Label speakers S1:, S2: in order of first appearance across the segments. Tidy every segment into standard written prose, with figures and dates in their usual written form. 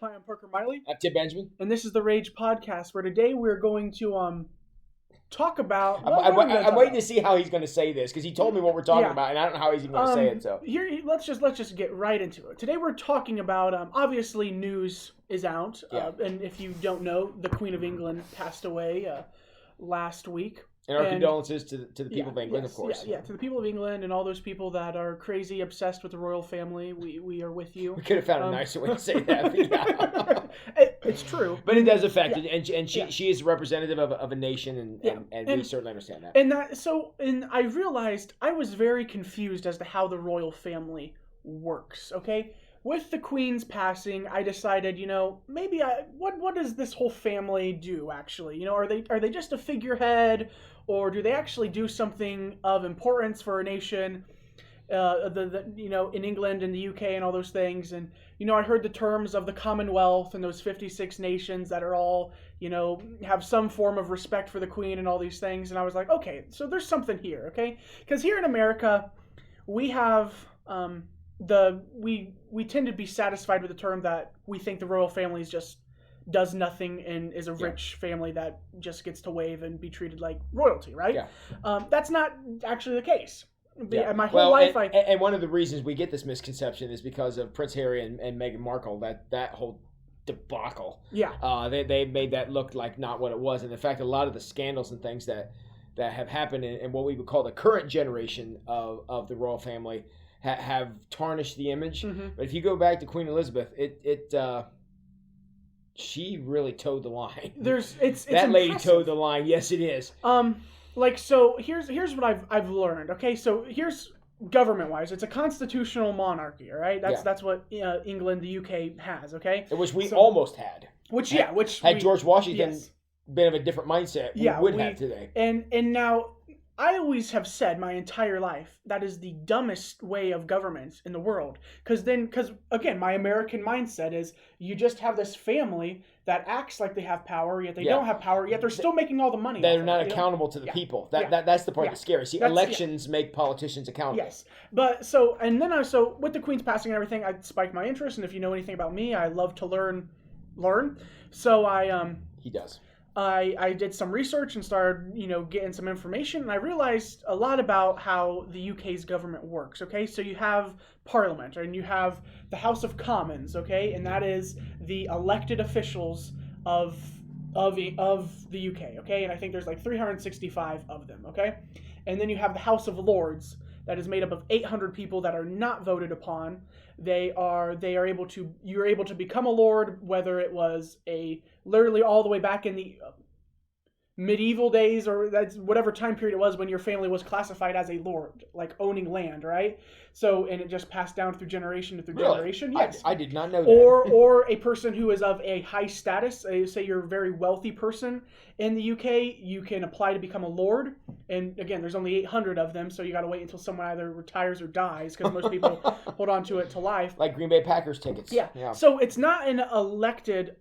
S1: Hi, I'm Parker Miley,
S2: I'm Tim Benjamin.
S1: and this is the Rage Podcast, where today we're going to talk about
S2: I'm,
S1: what
S2: I'm,
S1: are we going to
S2: I'm
S1: talk
S2: waiting to
S1: about?
S2: see how he's going to say this because he told me what we're talking
S1: Yeah.
S2: about, and I don't know how he's even going to say it. So
S1: Here, let's just get right into it. Today we're talking about obviously news is out,
S2: yeah,
S1: and if you don't know, the Queen of England passed away last week.
S2: and our
S1: And
S2: condolences to the people of England,
S1: yes,
S2: of course.
S1: to the people of England and all those people that are crazy obsessed with the royal family, we are with you.
S2: We could have found a nicer way to say that, but yeah.
S1: It's true.
S2: But it does affect
S1: Yeah.
S2: it, and she
S1: Yeah.
S2: she is representative of a nation, and we certainly understand that.
S1: And I realized I was very confused as to how the royal family works. Okay, with the Queen's passing, I decided, maybe what does this whole family do actually? Are they just a figurehead, or do they actually do something of importance for a nation? In England and the UK and all those things. And I heard the terms of the Commonwealth and those 56 nations that are all have some form of respect for the Queen and all these things. And I was like, okay, so there's something here, okay? Because here in America, we have we tend to be satisfied with the term that we think the royal family is just does nothing and is a rich family that just gets to wave and be treated like royalty, right?
S2: Yeah.
S1: That's not actually the case.
S2: Yeah.
S1: My whole life,
S2: and one of the reasons we get this misconception is because of Prince Harry and Meghan Markle. That whole debacle.
S1: Yeah.
S2: They made that look like not what it was, and in fact, a lot of the scandals and things that have happened in what we would call the current generation of the royal family have tarnished the image.
S1: Mm-hmm.
S2: But if you go back to Queen Elizabeth, she really towed the line.
S1: It's
S2: that lady
S1: impressive.
S2: towed the line. Yes, it is.
S1: So here's what I've learned. Okay, so here's government wise, it's a constitutional monarchy. All right, that's what England, the UK has. Okay,
S2: which we almost had.
S1: Which
S2: had George Washington
S1: yes.
S2: been of a different mindset, we would have today.
S1: And now I always have said my entire life that is the dumbest way of government in the world. Because again, my American mindset is you just have this family that acts like they have power, yet they don't have power, yet they're still making all the money.
S2: They're not accountable to the people. That's the part that's scary. See, elections make politicians accountable.
S1: Yes, but with the Queen's passing and everything, I spiked my interest. And if you know anything about me, I love to learn. So
S2: he does.
S1: I did some research and started, getting some information, and I realized a lot about how the UK's government works. Okay, so you have Parliament, and you have the House of Commons. Okay, and that is the elected officials of the UK. Okay, and I think there's like 365 of them. Okay, and then you have the House of Lords that is made up of 800 people that are not voted upon. You're able to become a lord, whether it was literally all the way back in the medieval days, or that's whatever time period it was when your family was classified as a lord, like owning land, right? So, and it just passed down through generation to generation. Yes,
S2: I did not know that.
S1: Or a person who is of a high status, say you're a very wealthy person in the UK, you can apply to become a lord. And again, there's only 800 of them, so you got to wait until someone either retires or dies, because most people hold on to it to life.
S2: Like Green Bay Packers tickets.
S1: Yeah. So it's not an elected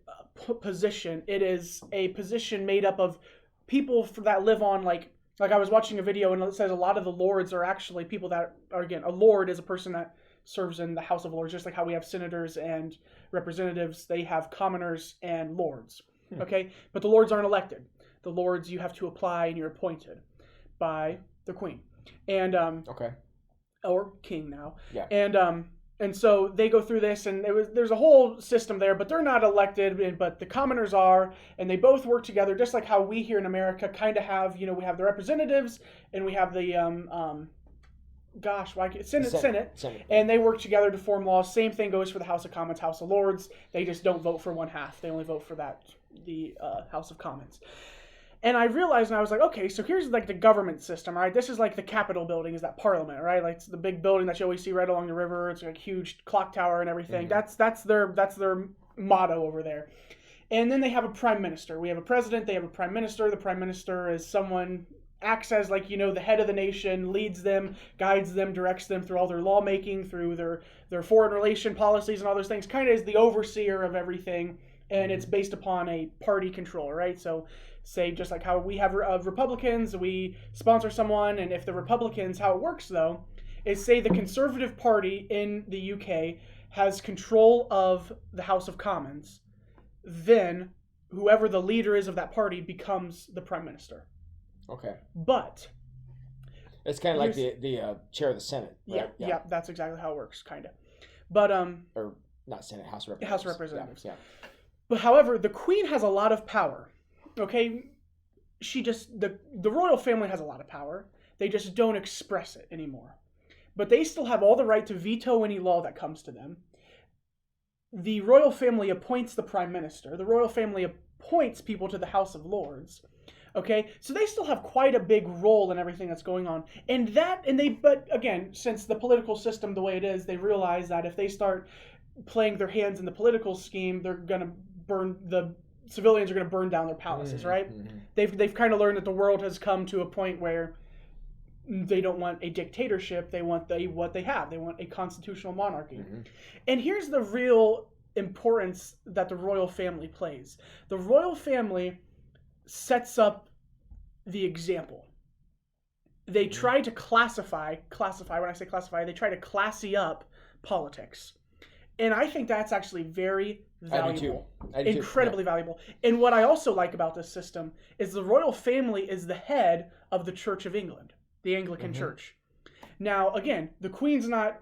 S1: position. It is a position made up of people that live on like I was watching a video, and it says a lot of the lords are actually people that are, again, a lord is a person that serves in the House of Lords, just like how we have senators and representatives. They have commoners and lords. Okay, but the lords aren't elected. The lords, you have to apply, and you're appointed by the Queen, and or king now.
S2: Yeah.
S1: And so they go through this, and there's a whole system there, but they're not elected, but the commoners are, and they both work together, just like how we here in America kind of have, we have the representatives, and we have the Senate, and they work together to form laws. Same thing goes for the House of Commons, House of Lords. They just don't vote for one half. They only vote for the House of Commons. And I realized, and I was like, okay, so here's like the government system, right? This is like the Capitol building, is that Parliament, right? Like it's the big building that you always see right along the river. It's like a huge clock tower and everything. Mm-hmm. That's their motto over there. And then they have a prime minister. We have a president. They have a prime minister. The prime minister is someone, acts as like, the head of the nation, leads them, guides them, directs them through all their lawmaking, through their foreign relation policies and all those things. Kind of is the overseer of everything. And it's based upon a party control, right? So say just like how we have Republicans, we sponsor someone, and if the Republicans, how it works though, is say the Conservative Party in the UK has control of the House of Commons, then whoever the leader is of that party becomes the prime minister.
S2: Okay.
S1: But
S2: it's kind of like the chair of the Senate, right?
S1: Yeah, that's exactly how it works, kind of. But
S2: or not Senate, House of Representatives.
S1: House of Representatives.
S2: Yeah.
S1: But however, the Queen has a lot of power. Okay, she just the royal family has a lot of power. They just don't express it anymore. But they still have all the right to veto any law that comes to them. The royal family appoints the prime minister. The royal family appoints people to the House of Lords. Okay, so they still have quite a big role in everything that's going on. But again, since the political system the way it is, they realize that if they start playing their hands in the political scheme, they're gonna the civilians are gonna burn down their palaces, right? They've kind of learned that the world has come to a point where they don't want a dictatorship. They want what they have. They want a constitutional monarchy. And here's the real importance that the royal family plays. The royal family sets up the example. They try to classify, when I say classify, they try to classy up politics. And I think that's actually very valuable.
S2: I do too.
S1: Incredibly valuable. And what I also like about this system is the royal family is the head of the Church of England, the Anglican Church. Now, again, the Queen's not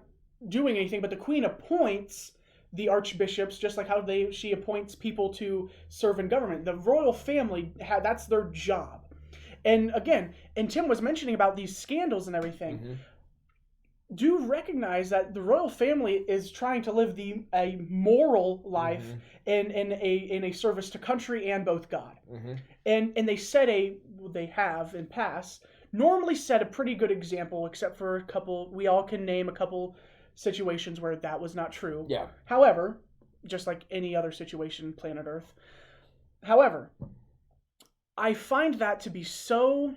S1: doing anything, but the Queen appoints the archbishops, just like how she appoints people to serve in government. The royal family, that's their job. And again, and Tim was mentioning about these scandals and everything. Do recognize that the royal family is trying to live a moral life in a service to country and both God. And they have in past normally set a pretty good example, except for a couple. We all can name a couple situations where that was not true.
S2: Yeah.
S1: However, just like any other situation, planet Earth. However, I find that to be so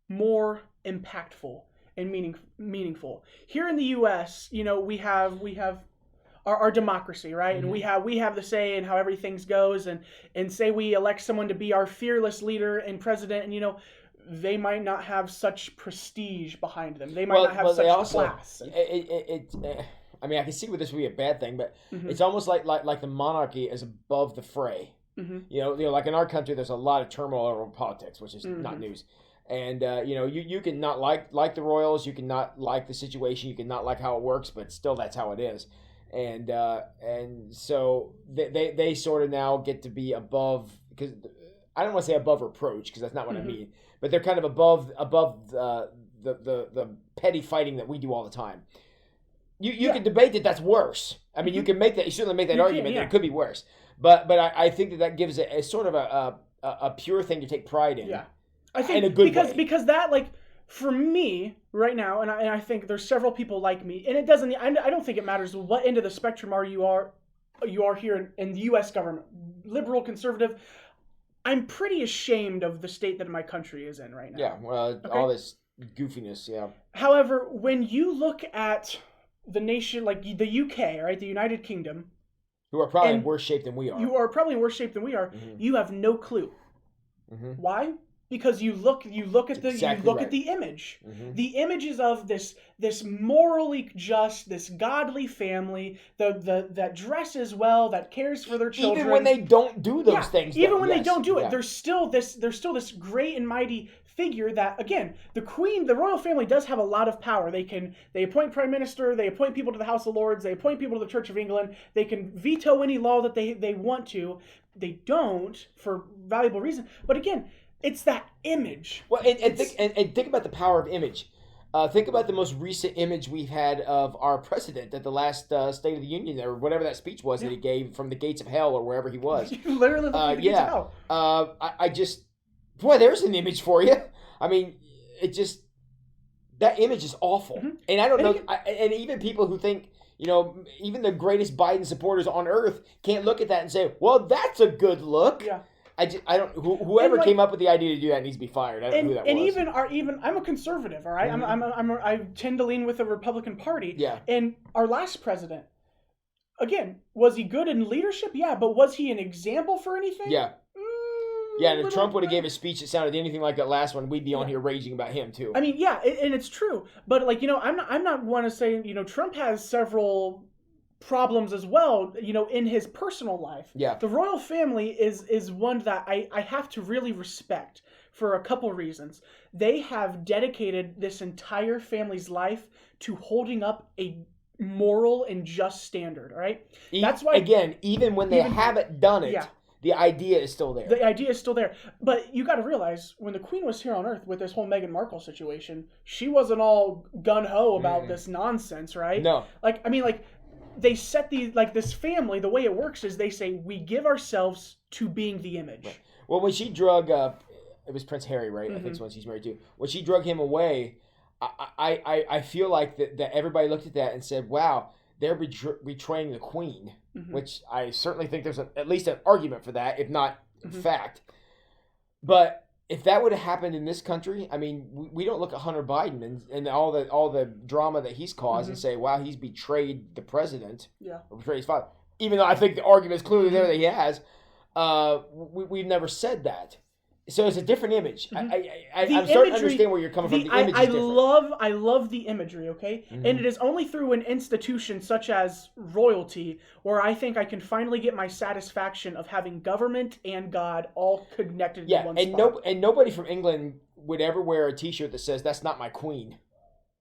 S1: more impactful and meaningful. Here in the U.S., we have our democracy, right? And we have the say in how everything goes, and say we elect someone to be our fearless leader and president, and they might not have such prestige behind them. They might not have such class.
S2: I mean, I can see where this would be a bad thing, but it's almost like the monarchy is above the fray. Like in our country, there's a lot of turmoil over politics, which is not news. And you can not like the royals, you can not like the situation, you can not like how it works, but still that's how it is. And so they sort of now get to be above, because I don't want to say above reproach, because that's not what I mean, but they're kind of above the petty fighting that we do all the time. You can debate that that's worse. I mean, you can make that. You certainly make that argument that it could be worse. But I think that gives it a sort of a pure thing to take pride in.
S1: Yeah, I think
S2: in a good way.
S1: Because that, like, for me right now, and I think there's several people like me, and it doesn't. I don't think it matters what end of the spectrum you are here in the U.S. government, liberal, conservative. I'm pretty ashamed of the state that my country is in right now.
S2: Yeah, well, all this goofiness, yeah.
S1: However, when you look at the nation, like the UK, right, the United Kingdom,
S2: who are probably in worse shape than we are.
S1: You are probably in worse shape than we are. You have no clue. Why? Because you look at the image. The images of this morally just, this godly family, that dresses well, that cares for their children.
S2: Even when they don't do those things.
S1: Even when they don't do it, there's still this great and mighty figure that, again, the royal family does have a lot of power. They appoint prime minister, they appoint people to the House of Lords, they appoint people to the Church of England, they can veto any law that they want to. They don't, for valuable reason. But again, it's that image.
S2: Well, and think about the power of image. Think about the most recent image we've had of our president at the last State of the Union, or whatever that speech was that he gave from the gates of hell, or wherever he was.
S1: Literally the gates of hell.
S2: I just, boy, there's an image for you. I mean, that image is awful. And I don't know, and even people who think, even the greatest Biden supporters on earth can't look at that and say, well, that's a good look. Yeah. I don't. Whoever came up with the idea to do that needs to be fired. I don't know who that was.
S1: And even I'm a conservative, all right. I tend to lean with the Republican Party.
S2: Yeah.
S1: And our last president, again, was he good in leadership? Yeah, but was he an example for anything?
S2: Yeah. Yeah, and if Trump would have gave a speech that sounded anything like that last one, we'd be on here raging about him too.
S1: I mean, yeah, and it's true. But I'm not one to say Trump has several problems as well, in his personal life.
S2: Yeah.
S1: The royal family is one that I have to really respect for a couple reasons. They have dedicated this entire family's life to holding up a moral and just standard, right? That's why,
S2: again, even when they haven't done it, the idea is still there.
S1: The idea is still there. But you got to realize, when the Queen was here on Earth with this whole Meghan Markle situation, she wasn't all gung-ho about this nonsense, right?
S2: No.
S1: They set this family, the way it works is they say, we give ourselves to being the image.
S2: Right. Well, when she drug, it was Prince Harry, right? I think it's one she's married to. When she drug him away, I feel like that everybody looked at that and said, wow, they're betraying the Queen, which I certainly think there's at least an argument for that, if not fact. But if that would have happened in this country, I mean, we don't look at Hunter Biden and all the drama that he's caused and say, wow, he's betrayed the president, or betrayed his father. Even though I think the argument is clearly there that he has, we've never said that. So it's a different image. I'm starting to understand where you're coming from. The image is different.
S1: I love the imagery, okay? And it is only through an institution such as royalty where I think I can finally get my satisfaction of having government and God all connected in one spot.
S2: And nobody from England would ever wear a T-shirt that says, that's not my queen.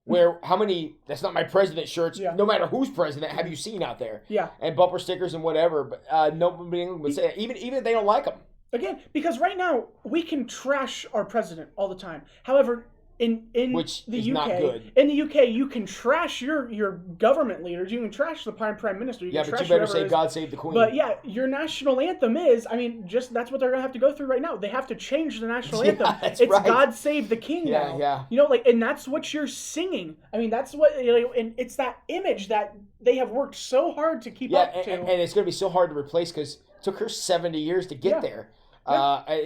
S2: How many, that's not my president shirts, no matter who's president, have you seen out there?
S1: Yeah.
S2: And bumper stickers and whatever. But nobody in England would say that, even if they don't like them.
S1: Again, because right now we can trash our president all the time. However, in
S2: Which
S1: the
S2: is
S1: UK,
S2: not good.
S1: In the UK, you can trash your government leaders. You can trash the prime minister. You can
S2: but
S1: trash
S2: you better say God save the Queen.
S1: But yeah, your national anthem is. I mean, just that's what they're gonna have to go through right now. They have to change the national anthem. It's right. God save the King now.
S2: Yeah.
S1: And that's what you're singing. I mean, that's what and it's that image that they have worked so hard to keep up to.
S2: And it's gonna be so hard to replace because it took her 70 years to get there.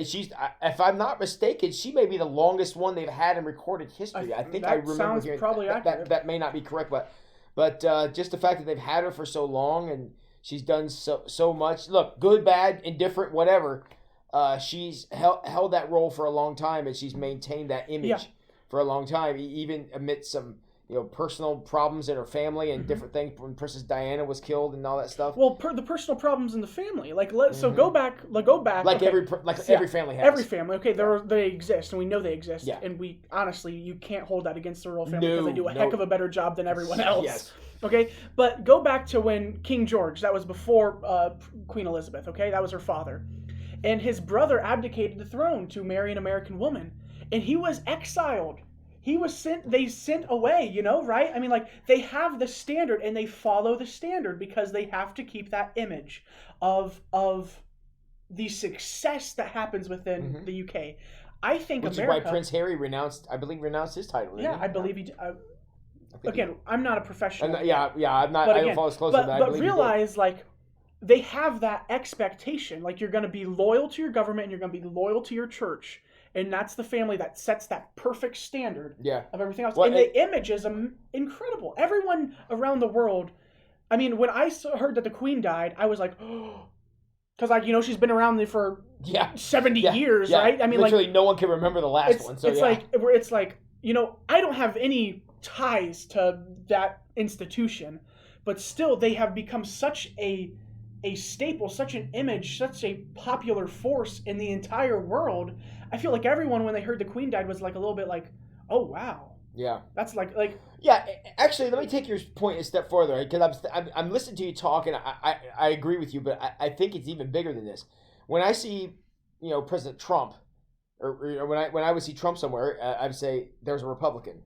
S2: She's, if I'm not mistaken, she may be the longest one they've had in recorded history. I think I remember hearing
S1: probably
S2: that may not be correct, but just the fact that they've had her for so long and she's done so much. Look, good, bad, indifferent, whatever. She's held that role for a long time, and she's maintained that image for a long time, even amidst some personal problems in her family and different things when Princess Diana was killed and all that stuff.
S1: Well, the personal problems in the family, so go back.
S2: Like
S1: okay.
S2: every family has.
S1: Every family, okay, they exist, and we know they exist, and we honestly, you can't hold that against the royal family because they do a heck of a better job than everyone else.
S2: Yes.
S1: Okay, but go back to when King George, that was before Queen Elizabeth. Okay, that was her father, and his brother abdicated the throne to marry an American woman, and he was exiled. He was sent away, right? I mean, they have the standard and they follow the standard because they have to keep that image of the success that happens within the UK. I think
S2: Which
S1: America...
S2: is why Prince Harry renounced his title.
S1: Yeah, I believe he did. Again, I'm not a professional.
S2: I'm not. I don't follow as closely,
S1: but realize, they have that expectation. You're going to be loyal to your government and you're going to be loyal to your church. And that's the family that sets that perfect standard of everything else. Well, and the image is incredible. Everyone around the world, I mean, when I heard that the Queen died, I was like, oh, because she's been around for 70 years, right? I mean,
S2: literally no one can remember the last one. So
S1: it's like I don't have any ties to that institution, but still they have become such a staple, such an image, such a popular force in the entire world. I feel like everyone, when they heard the Queen died, was a little bit like, oh, wow.
S2: Yeah.
S1: That's like.
S2: Yeah, actually, let me take your point a step further, right? Because I'm listening to you talk, and I agree with you, but I think it's even bigger than this. When I see, President Trump, or when I would see Trump somewhere, I would say, there's a Republican.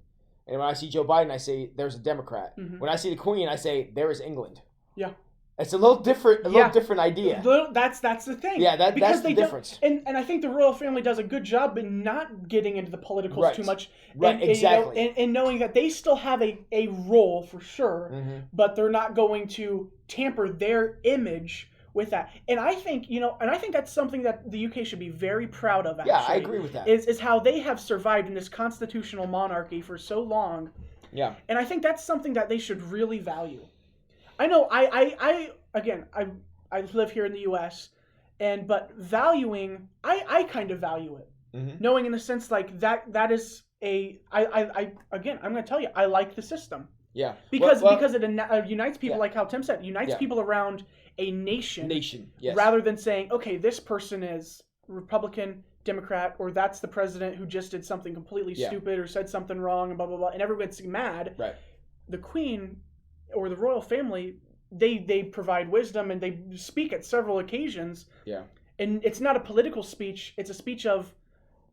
S2: And when I see Joe Biden, I say, there's a Democrat. When I see the Queen, I say, there is England.
S1: Yeah.
S2: It's a little different, different idea.
S1: That's the thing.
S2: Yeah, that's the difference.
S1: And I think the royal family does a good job in not getting into the politicals too much.
S2: Right, exactly.
S1: And knowing that they still have a role for sure, but they're not going to tamper their image with that. And I think, that's something that the UK should be very proud of, actually.
S2: Yeah, I agree with that.
S1: Is how they have survived in this constitutional monarchy for so long.
S2: Yeah.
S1: And I think that's something that they should really value. I know I live here in the U.S. but valuing, I kind of value it, knowing in the sense that is I'm going to tell you, I like the system.
S2: Yeah.
S1: Because it unites people, like how Tim said, unites people around a nation.
S2: Yes.
S1: Rather than saying, okay, this person is Republican, Democrat, or that's the president who just did something completely stupid or said something wrong and blah, blah, blah. And everyone's mad.
S2: Right.
S1: The Queen or the royal family, they provide wisdom and they speak at several occasions.
S2: Yeah.
S1: And it's not a political speech. It's a speech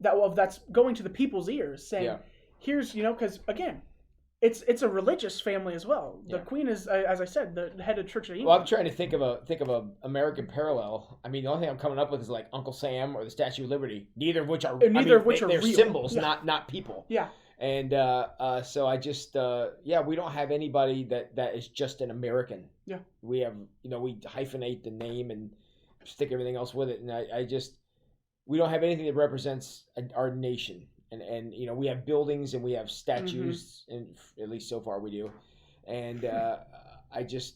S1: that's going to the people's ears, saying, here's, because, again, it's a religious family as well. The Queen is, as I said, the head of Church of England.
S2: Well, I'm trying to think of a American parallel. I mean, the only thing I'm coming up with is like Uncle Sam or the Statue of Liberty. Neither of which are
S1: they're
S2: real. Symbols, not people.
S1: Yeah.
S2: And so I just we don't have anybody that is just an American.
S1: Yeah.
S2: We have we hyphenate the name and stick everything else with it, and I just we don't have anything that represents our nation. And we have buildings and we have statues, and at least so far we do. And I just,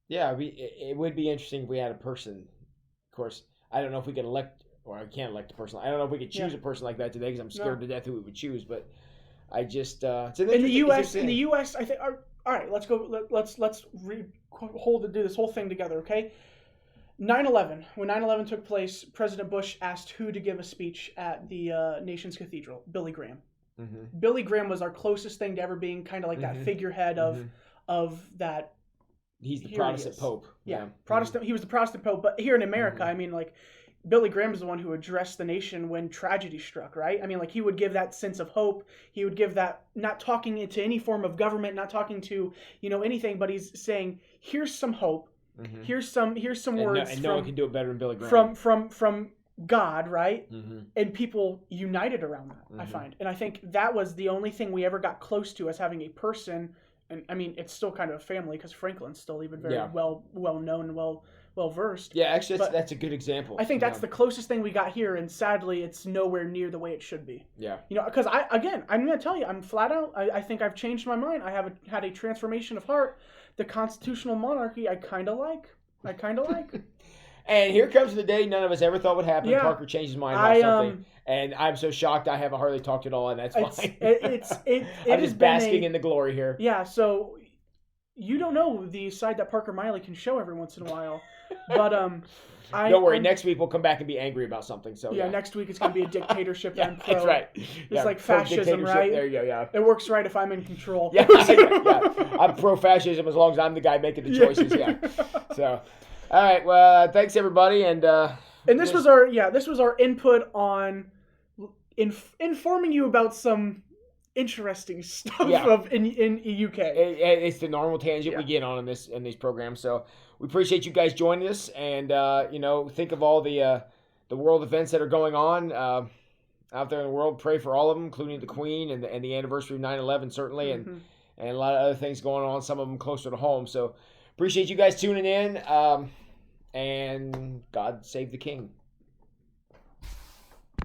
S2: it would be interesting if we had a person. Of course, I don't know if we could elect, or I can't elect a person. I don't know if we could choose a person like that today because I'm scared to death who we would choose. But I just in
S1: the U.S., I think. All right, let's go. Let's do this whole thing together, okay? 9/11. When 9/11 took place, President Bush asked who to give a speech at the nation's cathedral. Billy Graham. Mm-hmm. Billy Graham was our closest thing to ever being kind of like that figurehead of that.
S2: He's the Protestant Pope.
S1: Yeah, Protestant. He was the Protestant Pope, but here in America, I mean, like, Billy Graham is the one who addressed the nation when tragedy struck, right? I mean, like, he would give that sense of hope. He would give that, not talking into any form of government, not talking to anything, but he's saying, here's some hope. Mm-hmm. Here's some words.
S2: And no one can do it better than Billy Graham.
S1: From God, right? Mm-hmm. And people united around that, I find. And I think that was the only thing we ever got close to as having a person. And I mean, it's still kind of a family because Franklin's still even very well known and well versed.
S2: Yeah, actually, that's a good example.
S1: I think that's the closest thing we got here, and sadly, it's nowhere near the way it should be.
S2: Yeah.
S1: Because I'm going to tell you, I'm flat out. I think I've changed my mind. I have had a transformation of heart. The constitutional monarchy, I kind of like.
S2: And here comes the day none of us ever thought would happen. Yeah. Parker changed his mind about something. And I'm so shocked I haven't hardly talked at all, and that's fine. I'm just basking in the glory here.
S1: Yeah, so you don't know the side that Parker Miley can show every once in a while. But
S2: don't worry, next week we'll come back and be angry about something. So
S1: next week it's going to be a dictatorship.
S2: That's right.
S1: It's like fascism, right?
S2: There you go, yeah.
S1: It works right if I'm in control.
S2: Yeah. I'm pro-fascism as long as I'm the guy making the choices, So, all right, well, thanks everybody. And
S1: this was our input on informing you about some interesting stuff in UK.
S2: It's the normal tangent we get on in these programs. So we appreciate you guys joining us, and think of all the world events that are going on out there in the world. Pray for all of them, including the Queen and the anniversary of 9/11 certainly, and a lot of other things going on. Some of them closer to home. So appreciate you guys tuning in, and God save the King.